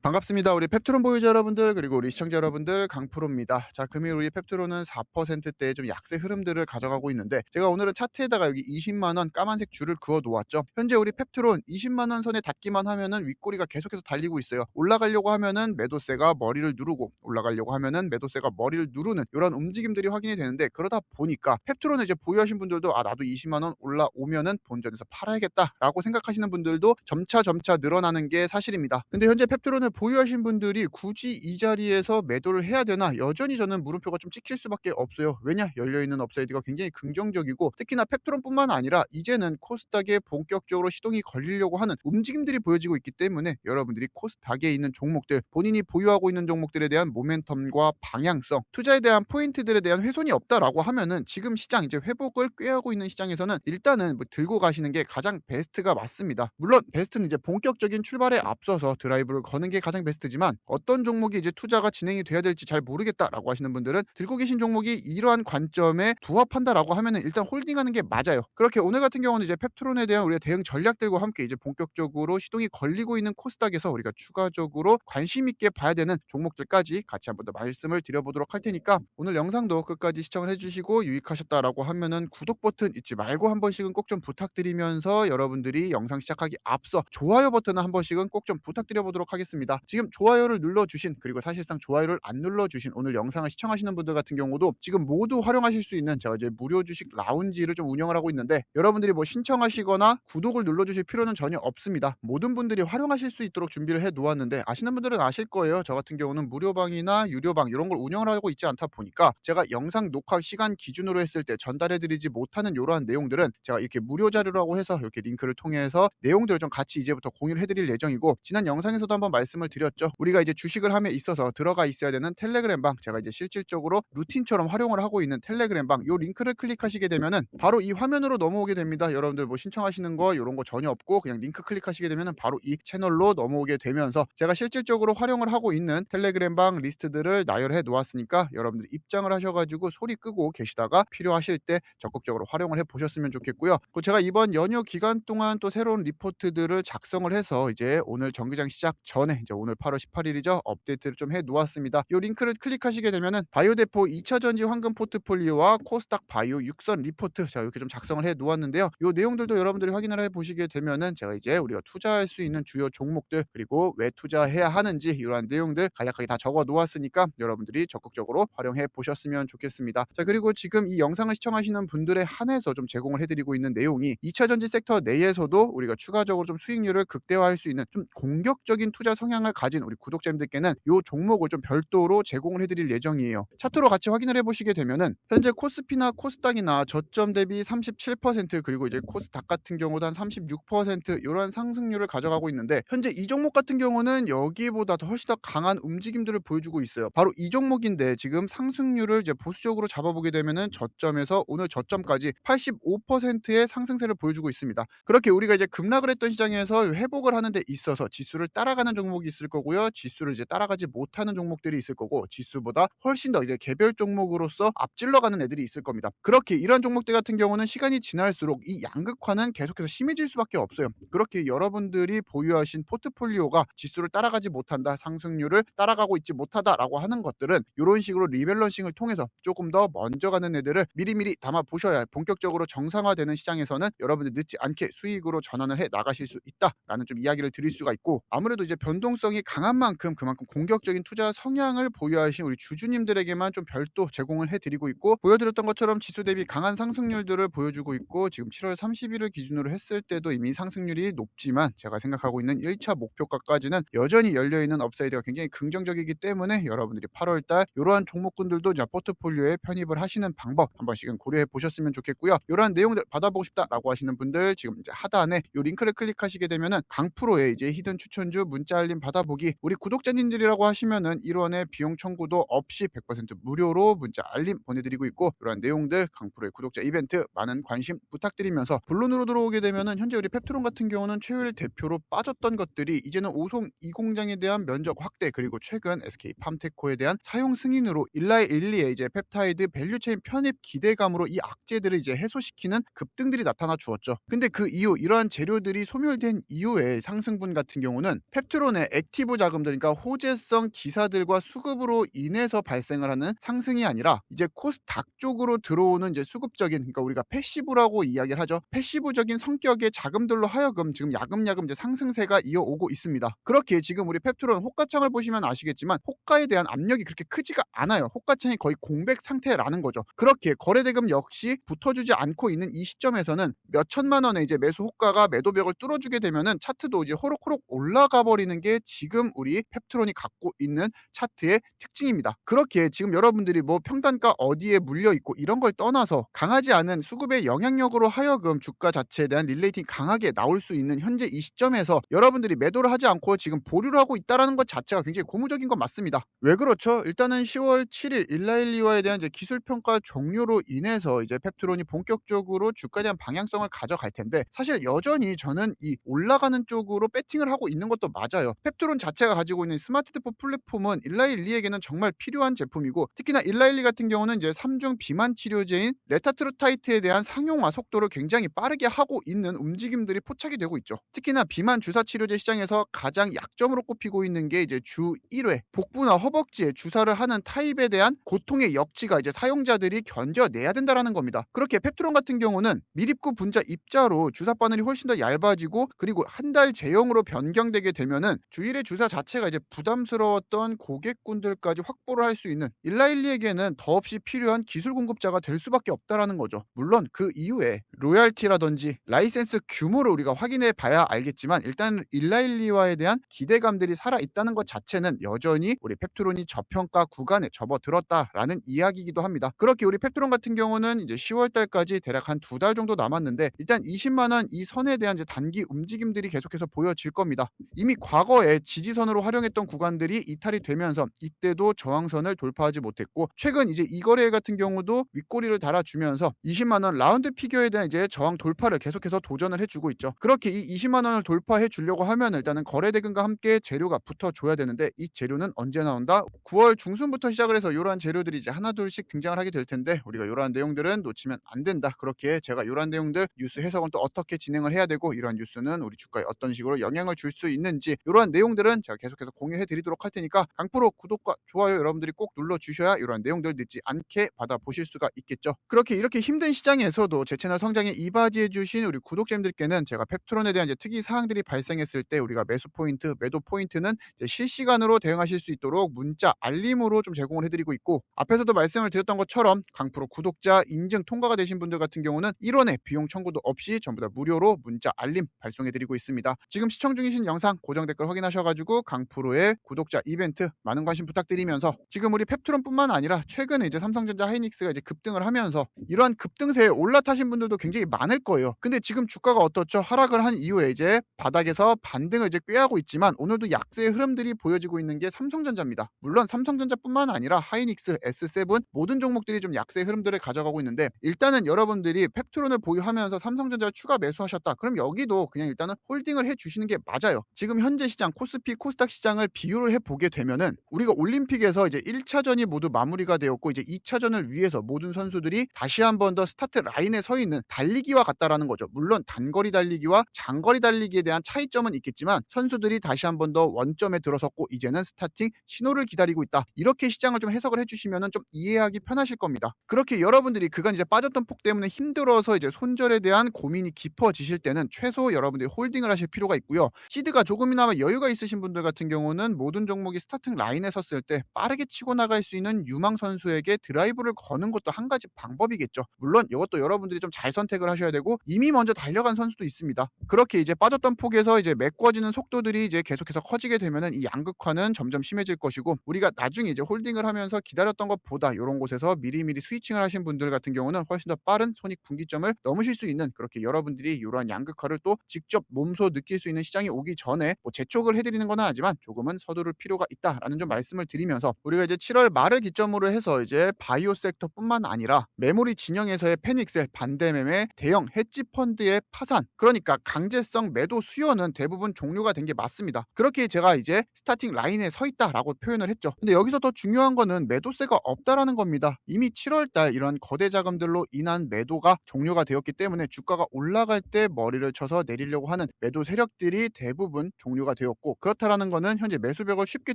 반갑습니다. 우리 펩트론 보유자 여러분들 그리고 우리 시청자 여러분들 강프로입니다. 자, 금일 우리 펩트론은 4%대의 좀 약세 흐름들을 가져가고 있는데 제가 오늘은 차트에다가 여기 20만 원 까만색 줄을 그어 놓았죠. 현재 우리 펩트론 20만 원 선에 닿기만 하면은 윗꼬리가 계속해서 달리고 있어요. 올라가려고 하면은 매도세가 머리를 누르고 올라가려고 하면은 매도세가 머리를 누르는 이런 움직임들이 확인이 되는데 그러다 보니까 펩트론을 이제 보유하신 분들도 나도 20만 원 올라오면은 본전에서 팔아야겠다라고 생각하시는 분들도 점차 늘어나는 게 사실입니다. 근데 현재 펩트론을 보유하신 분들이 굳이 이 자리에서 매도를 해야 되나 여전히 저는 물음표가 좀 찍힐 수밖에 없어요. 왜냐? 열려있는 업사이드가 굉장히 긍정적이고 특히나 펩트론뿐만 아니라 이제는 코스닥에 본격적으로 시동이 걸리려고 하는 움직임들이 보여지고 있기 때문에 여러분들이 코스닥에 있는 종목들 본인이 보유하고 있는 종목들에 대한 모멘텀과 방향성 투자에 대한 포인트들에 대한 훼손이 없다라고 하면은 지금 시장 이제 회복을 꾀하고 있는 시장에서는 일단은 들고 가시는 게 가장 베스트가 맞습니다. 물론 베스트는 이제 본격적인 출발에 앞서서 드라이브를 거는 게 가장 베스트지만 어떤 종목이 이제 투자가 진행이 돼야 될지 잘 모르겠다라고 하시는 분들은 들고 계신 종목이 이러한 관점에 부합한다라고 하면은 일단 홀딩하는 게 맞아요. 그렇게 오늘 같은 경우는 이제 펩트론에 대한 우리의 대응 전략들과 함께 이제 본격적으로 시동이 걸리고 있는 코스닥에서 우리가 추가적으로 관심 있게 봐야 되는 종목들까지 같이 한번 더 말씀을 드려보도록 할 테니까 오늘 영상도 끝까지 시청을 해주시고 유익하셨다라고 하면은 구독 버튼 잊지 말고 한 번씩은 꼭 좀 부탁드리면서 여러분들이 영상 시작하기 앞서 좋아요 버튼을 한 번씩은 꼭 좀 부탁드려 보도록 하겠습니다. 지금 좋아요를 눌러주신 그리고 사실상 좋아요를 안 눌러주신 오늘 영상을 시청하시는 분들 같은 경우도 지금 모두 활용하실 수 있는 제가 이제 무료 주식 라운지를 좀 운영을 하고 있는데 여러분들이 뭐 신청하시거나 구독을 눌러주실 필요는 전혀 없습니다. 모든 분들이 활용하실 수 있도록 준비를 해 놓았는데 아시는 분들은 아실 거예요. 저 같은 경우는 무료방이나 유료방 이런 걸 운영을 하고 있지 않다 보니까 제가 영상 녹화 시간 기준으로 했을 때 전달해드리지 못하는 이러한 내용들은 제가 이렇게 무료 자료라고 해서 이렇게 링크를 통해서 내용들을 좀 같이 이제부터 공유를 해드릴 예정이고 지난 영상에서도 한번 말씀을 드렸죠. 우리가 이제 주식을 함에 있어서 들어가 있어야 되는 텔레그램방 제가 이제 실질적으로 루틴처럼 활용을 하고 있는 텔레그램방 요 링크를 클릭하시게 되면은 바로 이 화면으로 넘어오게 됩니다. 여러분들 뭐 신청하시는 거 이런 거 전혀 없고 그냥 링크 클릭하시게 되면은 바로 이 채널로 넘어오게 되면서 제가 실질적으로 활용을 하고 있는 텔레그램방 리스트들을 나열해 놓았으니까 여러분들 입장을 하셔가지고 소리 끄고 계시다가 필요하실 때 적극적으로 활용을 해 보셨으면 좋겠고요. 그 제가 이번 연휴 기간 동안 또 새로운 리포트들을 작성을 해서 이제 오늘 정기장 시작 전에 이제 오늘 8월 18일이죠. 업데이트를 좀 해 놓았습니다. 이 링크를 클릭하시게 되면은 바이오데포 2차 전지 황금 포트폴리오와 코스닥 바이오 육선 리포트 제가 이렇게 좀 작성을 해 놓았는데요. 이 내용들도 여러분들이 확인을 해 보시게 되면은 제가 이제 우리가 투자할 수 있는 주요 종목들 그리고 왜 투자해야 하는지 이러한 내용들 간략하게 다 적어 놓았으니까 여러분들이 적극적으로 활용해 보셨으면 좋겠습니다. 자, 그리고 지금 이 영상을 시청하시는 분들에 한해서 좀 제공을 해드리고 있는 내용이 2차 전지 섹터 내에서도 우리가 추가적으로 좀 수익률을 극대화할 수 있는 좀 공격적인 투자 성향을 가진 우리 구독자님들께는 이 종목을 좀 별도로 제공을 해드릴 예정이에요. 차트로 같이 확인을 해보시게 되면은 현재 코스피나 코스닥이나 저점 대비 37% 그리고 이제 코스닥 같은 경우도 한 36% 이러한 상승률을 가져가고 있는데 현재 이 종목 같은 경우는 여기보다 더 훨씬 더 강한 움직임들을 보여주고 있어요. 바로 이 종목인데 지금 상승률을 이제 보수적으로 잡아보게 되면은 저점에서 오늘 저점까지 85%의 상승세를 보여주고 있습니다. 그렇게 우리가 이제 급락을 했던 시장에서 회복을 하는 데 있어서 지수를 따라가는 종목이 있을 거고요. 지수를 이제 따라가지 못하는 종목들이 있을 거고 지수보다 훨씬 더 이제 개별 종목으로서 앞질러 가는 애들이 있을 겁니다. 그렇게 이런 종목들 같은 경우는 시간이 지날수록 이 양극화는 계속해서 심해질 수밖에 없어요. 그렇게 여러분들이 보유하신 포트폴리오가 지수를 따라가지 못한다, 상승률을 따라가고 있지 못하다라고 하는 것들은 이런 식으로 리밸런싱을 통해서 조금 더 먼저 가는 애들을 미리미리 담아 보셔야 본격적으로 정상화되는 시장에서는 여러분들 늦지 않게 수익으로 전환을 해 나가실 수 있다라는 좀 이야기를 드릴 수가 있고 아무래도 이제 변동성이 강한 만큼 그만큼 공격적인 투자 성향을 보유하신 우리 주주님들에게만 좀 별도 제공을 해드리고 있고 보여드렸던 것처럼 지수 대비 강한 상승률들을 보여주고 있고 지금 7월 30일을 기준으로 했을 때도 이미 상승률이 높지만 제가 생각하고 있는 1차 목표가까지는 여전히 열려있는 업사이드가 굉장히 긍정적이기 때문에 여러분들이 8월달 이러한 종목군들도 이제 포트폴리오에 편입을 하시는 방법 한 번씩은 고려해 보셨으면 좋겠고요. 이러한 내용들 받아보고 싶다라고 하시는 분들 지금 이제 하단에 이 링크를 클릭하시게 되면은 강프로의 이제 히든 추천주 문자 알림 받아보기 우리 구독자님들이라고 하시면은 1원의 비용 청구도 없이 100% 무료로 문자 알림 보내드리고 있고 이러한 내용들 강프로의 구독자 이벤트 많은 관심 부탁드리면서 본론으로 들어오게 되면은 현재 우리 펩트론 같은 경우는 최후일 대표로 빠졌던 것들이 이제는 오송 2공장에 대한 면적 확대 그리고 최근 SK팜테코에 대한 사용 승인으로 일라이 일리의 이제 펩타이드 밸류체인 편입 기대감으로 이 악재들을 이제 해소시키는 급등들이 나타나 주었죠. 근데 그 이후 이러한 재료들이 소멸된 이후에 상승분 같은 경우는 펩트론의 액티브 자금들, 그러니까 호재성 기사들과 수급으로 인해서 발생을 하는 상승이 아니라 이제 코스닥 쪽으로 들어오는 이제 수급적인, 그러니까 우리가 패시브라고 이야기를 하죠. 패시브적인 성격의 자금들로 하여금 지금 야금야금 이제 상승세가 이어오고 있습니다. 그렇게 지금 우리 펩트론 호가창을 보시면 아시겠지만 호가에 대한 압력이 그렇게 크지가 않아요. 호가창이 거의 공백 상태라는 거죠. 그렇게 거래대금 역시 붙어주지 않고 있는 이 시점에서는 몇 천만 원의 이제 매수 호가가 매도벽을 뚫어주게 되면은 차트도 이제 호록호록 올라가 버리는 게 지금 우리 펩트론이 갖고 있는 차트의 특징입니다. 그렇게 지금 여러분들이 뭐 평단가 어디에 물려 있고 이런 걸 떠나서 강하지 않은 수급의 영향력으로 하여금 주가 자체에 대한 릴레이팅이 강하게 나올 수 있는 현재 이 시점에서 여러분들이 매도를 하지 않고 지금 보류를 하고 있다라는 것 자체가 굉장히 고무적인 건 맞습니다. 왜 그렇죠? 일단은 10월 7일 일라일리와에 대한 이제 기술평가 종료로 인해서 이제 펩트론이 본격적으로 주가에 대한 방향성을 가져갈 텐데, 사실 여전히 저는 이 올라가는 쪽으로 배팅을 하고 있는 것도 맞아요. 펩트론 자체가 가지고 있는 스마트드폰 플랫폼은 일라일리에게는 정말 필요한 제품이고, 특히나 일라일리 같은 경우는 이제 3중 비만 치료제인 레타트루타이트에 대한 상용화 속도를 굉장히 빠르게 하고 있는 움직임들이 포착이 되고 있죠. 특히나 비만 주사 치료제 시장에서 가장 약점으로 꼽히고 있는 게 이제 주 1회 복부나 허벅지에 주사를 하는 타입에 대한 고통의 역치가 이제 사용자들이 견뎌내야 된다라는 겁니다. 그렇게 펩트론 같은 경우는 밀입구 분자 입자로 주사 바늘이 훨씬 더 얇아지고, 그리고 한 달 제형으로 변경되게 되면은 주 1회 주사 자체가 이제 부담스러웠던 고객군들까지 확보를 할 수 있는 일라일리에게는 더없이 필요한 기술 공급자가 될 수밖에 없다라는 거죠. 물론 그 이후에 로열티라든지 라이센스 규모를 우리가 확인해 봐야 알겠지만, 일단 일라일리와에 대한 기대감들이 살아 있다는 것 자체는 여전히 우리 펩트론이 저평가 구간에 접어들었다라는 이야기이기도 합니다. 그렇게 우리 펩트론 같은 경우는 이제 10월 달까지 대략 한 2달 정도 남았는데, 일단 20만 원 이 선에 대한 이제 단기 움직임들이 계속해서 보여질 겁니다. 이미 과거에 지지선으로 활용했던 구간들이 이탈이 되면서 이때도 저항선을 돌파하지 못했고, 최근 이제 이 거래 같은 경우도 윗꼬리를 달아주면서 20만 원 라운드 피겨에 대한 이제 저항 돌파를 계속해서 도전을 해주고 있죠. 그렇게 이 20만 원을 돌파해 주려고 하면 일단은 거래대금과 함께 재료가 붙어줘야 되는데, 이 재료는 언제 나온다? 9월 중순부터 시작을 해서 이러한 재료들이 이제 하나둘씩 등장을 하게 될 텐데, 우리가 이러한 내용들은 놓치면 안 된다. 그렇게 제가 이러한 내용들 뉴스 해석은 또 어떻게 진행을 해야 되고, 이러한 뉴스는 우리 주가에 어떤 식으로 영향을 줄 수 있는지, 이러한 내용들은 제가 계속해서 공유해 드리도록 할 테니까 강프로 구독과 좋아요 여러분들이 꼭 눌러주셔야 이러한 내용들 늦지 않게 받아보실 수가 있겠죠. 그렇게 이렇게 힘든 시장에서도 제 채널 성장에 이바지해 주신 우리 구독자님들께는 제가 펩트론에 대한 이제 특이 사항들이 발생했을 때 우리가 매수 포인트, 매도 포인트는 이제 실시간으로 대응하실 수 있도록 문자 알림으로 좀 제공을 해드리고 있고, 앞에서도 말씀을 드렸던 것처럼 강프로 구독자 인증 통과가 되신 분들 같은 경우는 1원의 비용 청구도 없이 전부 다 무료로 문자 알림 발송해드리고 있습니다. 지금 시청 중이신 영상 고정 댓글 확인하셔가지고 강프로의 구독자 이벤트 많은 관심 부탁드리면서, 지금 우리 펩트론뿐만 아니라 최근에 이제 삼성전자 하이닉스가 이제 급등을 하면서 이러한 급등세에 올라타신 분들도 굉장히 많을 거예요. 근데 지금 주가가 어떻죠? 하락을 한 이후에 이제 바닥에서 반등을 이제 꾀하고 있지만, 오늘도 약세의 흐름들이 보여지고 있는 게 삼성전자입니다. 물론 삼성전자뿐만 아니라 하이닉스, S7 모든 종목들이 좀 약세의 흐름들을 가져가고 있는데, 일단은 여러분들이 펩트론을 보유하면서 삼성전자를 추가 매수하셨다. 그럼 여기도 그냥 일단은 홀딩을 해주시는 게 맞아요. 지금 현재 시장 코스피, 코스닥 시장을 비교를 해보게 되면은 우리가 올림픽에서 이제 1차전이 모두 마무리가 되었고, 이제 2차전을 위해서 모든 선수들이 다시 한 번 더 스타트 라인에 서 있는 달리기와 같다라는 거죠. 물론 단거리 달리기와 장거리 달리기에 대한 차이점은 있겠지만 선수들이 다시 한 번 더 원점에 들어섰고 이제는 스타팅 신호를 기다리고 있다. 이렇게 시장을 좀 해석을 해주시면 좀 이해하기 편하실 겁니다. 그렇게 여러분들이 그간 이제 빠졌던 폭 때문에 힘들어서 이제 손절에 대한 고민이 깊어지실 때는 최소 여러분들이 홀딩을 하실 필요가 있고요. 시드가 조금이나마 여유가 있으신 분들 같은 경우는 모든 종목이 스타팅 라인에 섰을 때 빠르게 치고 나갈 수 있는 유망 선수에게 드라이브를 거는 것도 한 가지 방법이겠죠. 물론 이것도 여러분들이 좀 잘 선택을 하셔야 되고, 이미 먼저 달려간 선수도 있습니다. 그렇게 이제 빠졌던 폭에서 이제 메꿔지는 속도들이 이제 계속해서 커지게 되면은 이 양극화는 점점 심해질 것이고, 우리가 나중에 이제 홀딩을 하면서 기다렸던 것보다 이런 곳에서 미리미리 스위칭을 하신 분들 같은 경우는 훨씬 더 빠른 손익 분기점을 넘으실 수 있는, 그렇게 여러분들이 이러한 양극화를 또 직접 몸소 느낄 수 있는 시장이 오기 전에 뭐 재촉을 해드리는 건 하지만 조금은 서두를 필요가 있다라는 좀 말씀을 드리면서, 우리가 이제 7월 말을 기점으로 해서 이제 바이오 섹터뿐만 아니라 메모리 진영에서의 패닉셀, 반대매매, 대형 헤지 펀드의 파산, 그러니까 강제성 매도 수요는 대부분 종료가 된 게 맞습니다. 그렇게 제가 이제 스타팅 라인에 서 있다라고 표현을 했죠. 근데 여기서 더 중요한 거는 매도세가 없다라는 겁니다. 이미 7월 달 이런 거대 자금들로 인한 매도가 종료가 되었기 때문에 주가가 올라갈 때 머리를 쳐서 내리려고 하는 매도 세력들이 대부분 종료가 되었고, 있었고, 그렇다라는 거는 현재 매수벽을 쉽게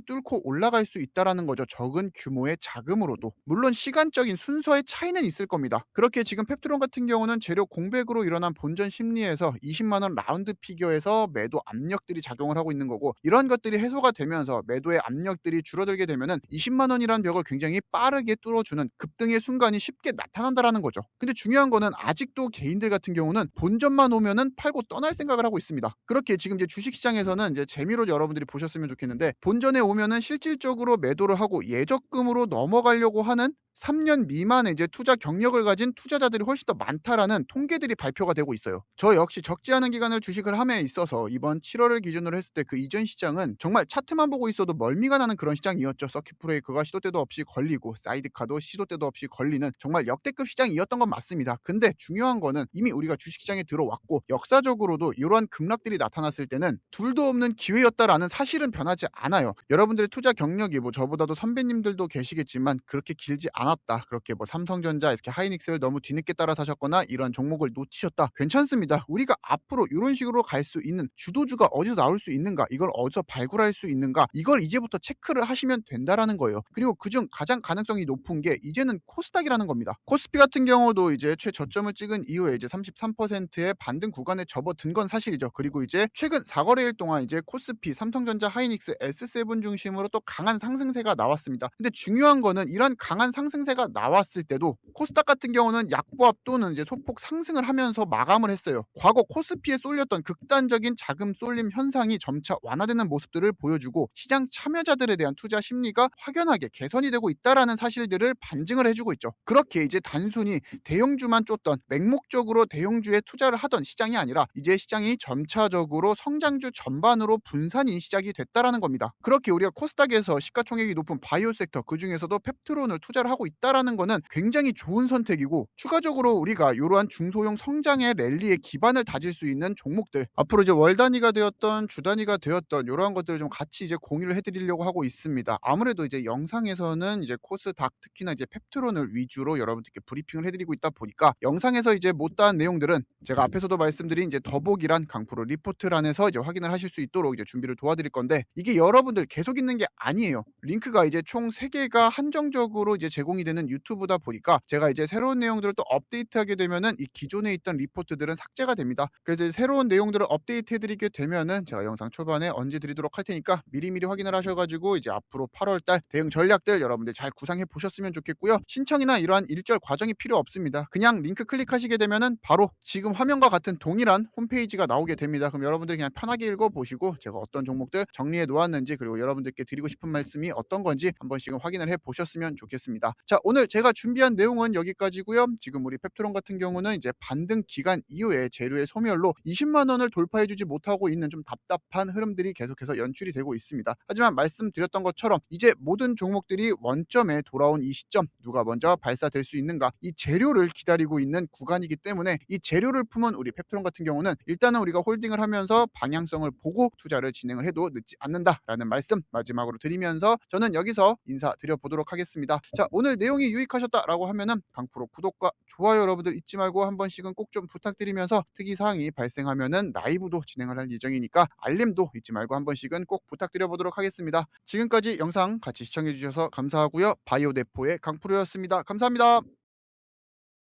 뚫고 올라갈 수 있다라는 거죠. 적은 규모의 자금으로도. 물론 시간적인 순서의 차이는 있을 겁니다. 그렇게 지금 펩트론 같은 경우는 재료 공백으로 일어난 본전 심리에서 20만 원 라운드 피겨에서 매도 압력들이 작용을 하고 있는 거고, 이런 것들이 해소가 되면서 매도의 압력들이 줄어들게 되면은 20만 원이라는 벽을 굉장히 빠르게 뚫어주는 급등의 순간이 쉽게 나타난다라는 거죠. 근데 중요한 거는 아직도 개인들 같은 경우는 본전만 오면은 팔고 떠날 생각을 하고 있습니다. 그렇게 지금 이제 주식시장에서는 이제 재미로 여러분들이 보셨으면 좋겠는데, 본전에 오면은 실질적으로 매도를 하고 예적금으로 넘어가려고 하는 3년 미만의 이제 투자 경력을 가진 투자자들이 훨씬 더 많다라는 통계들이 발표가 되고 있어요. 저 역시 적지 않은 기간을 주식을 함에 있어서 이번 7월을 기준으로 했을 때 그 이전 시장은 정말 차트만 보고 있어도 멀미가 나는 그런 시장이었죠. 서킷 브레이크가 시도 때도 없이 걸리고 사이드카도 시도 때도 없이 걸리는 정말 역대급 시장이었던 건 맞습니다. 근데 중요한 거는 이미 우리가 주식시장에 들어왔고, 역사적으로도 이러한 급락들이 나타났을 때는 둘도 없는 기회였다라는 사실은 변하지 않아요. 여러분들의 투자 경력이 뭐 저보다도 선배님들도 계시겠지만 그렇게 길지 않았다, 그렇게 뭐 삼성전자, SK 하이닉스를 너무 뒤늦게 따라 사셨거나 이런 종목을 놓치셨다, 괜찮습니다. 우리가 앞으로 이런 식으로 갈 수 있는 주도주가 어디서 나올 수 있는가, 이걸 어디서 발굴할 수 있는가, 이걸 이제부터 체크를 하시면 된다라는 거예요. 그리고 그중 가장 가능성이 높은 게 이제는 코스닥이라는 겁니다. 코스피 같은 경우도 이제 최저점을 찍은 이후에 이제 33%의 반등 구간에 접어든 건 사실이죠. 그리고 이제 최근 4거래일 동안 이제 코스피, 삼성전자, 하이닉스, S7 중심으로 또 강한 상승세가 나왔습니다. 근데 중요한 거는 이런 강한 상승세가 나왔을 때도 코스닥 같은 경우는 약보합 또는 이제 소폭 상승을 하면서 마감을 했어요. 과거 코스피에 쏠렸던 극단적인 자금 쏠림 현상이 점차 완화되는 모습들을 보여주고, 시장 참여자들에 대한 투자 심리가 확연하게 개선이 되고 있다라는 사실들을 반증을 해주고 있죠. 그렇게 이제 단순히 대형주만 쫓던, 맹목적으로 대형주에 투자를 하던 시장이 아니라 이제 시장이 점차적으로 성장주 전반으로 분산이 시작이 됐다라는 겁니다. 그렇게 우리가 코스닥에서 시가총액이 높은 바이오 섹터, 그 중에서도 펩트론을 투자를 하고 있다라는 거는 굉장히 좋은 선택이고, 추가적으로 우리가 이러한 중소형 성장의 랠리의 기반을 다질 수 있는 종목들, 앞으로 이제 월 단위가 되었던 주 단위가 되었던 이러한 것들을 좀 같이 이제 공유를 해드리려고 하고 있습니다. 아무래도 이제 영상에서는 이제 코스닥, 특히나 이제 펩트론을 위주로 여러분들께 브리핑을 해드리고 있다 보니까 영상에서 이제 못다한 내용들은 제가 앞에서도 말씀드린 이제 더보기란 강프로 리포트란에서 이제 확인을 하실 수 있도록 이제 준비를 도와드릴 건데, 이게 여러분들 계속 있는 게 아니에요. 링크가 이제 총 3개가 한정적으로 이제 제공이 되는 유튜브다 보니까 제가 이제 새로운 내용들을 또 업데이트하게 되면은 이 기존에 있던 리포트들은 삭제가 됩니다. 그래서 이제 새로운 내용들을 업데이트해드리게 되면은 제가 영상 초반에 언제 드리도록 할 테니까 미리미리 확인을 하셔가지고 이제 앞으로 8월달 대응 전략들 여러분들 잘 구상해 보셨으면 좋겠고요. 신청이나 이러한 일절 과정이 필요 없습니다. 그냥 링크 클릭하시게 되면은 바로 지금 화면과 같은 동일한 홈페이지가 나오게 됩니다. 그럼 여러분들이 그냥 편하게 읽어보시고 제가 어떤 종목들 정리해 놓았는지, 그리고 여러분들께 드리고 싶은 말씀이 어떤 건지 한 번씩은 확인을 해 보셨으면 좋겠습니다. 자, 오늘 제가 준비한 내용은 여기까지고요. 지금 우리 펩트론 같은 경우는 이제 반등 기간 이후에 재료의 소멸로 20만 원을 돌파해주지 못하고 있는 좀 답답한 흐름들이 계속해서 연출이 되고 있습니다. 하지만 말씀드렸던 것처럼 이제 모든 종목들이 원점에 돌아온 이 시점, 누가 먼저 발사될 수 있는가, 이 재료를 기다리고 있는 구간이기 때문에 이 재료를 품은 우리 펩트론 같은 경우는 일단은 우리가 홀딩을 하면서 방향성을 보고 투자를 진행을 해도 늦지 않는다라는 말씀 마지막으로 드리면서 저는 여기서 인사드려 보도록 하겠습니다. 자, 오늘 내용이 유익하셨다라고 하면은 강프로 구독과 좋아요 여러분들 잊지 말고 한 번씩은 꼭 좀 부탁드리면서 특이사항이 발생하면은 라이브도 진행을 할 예정이니까 알림도 잊지 말고 한 번씩은 꼭 부탁드려 보도록 하겠습니다. 지금까지 영상 같이 시청해 주셔서 감사하고요. 바이오데포의 강프로였습니다. 감사합니다.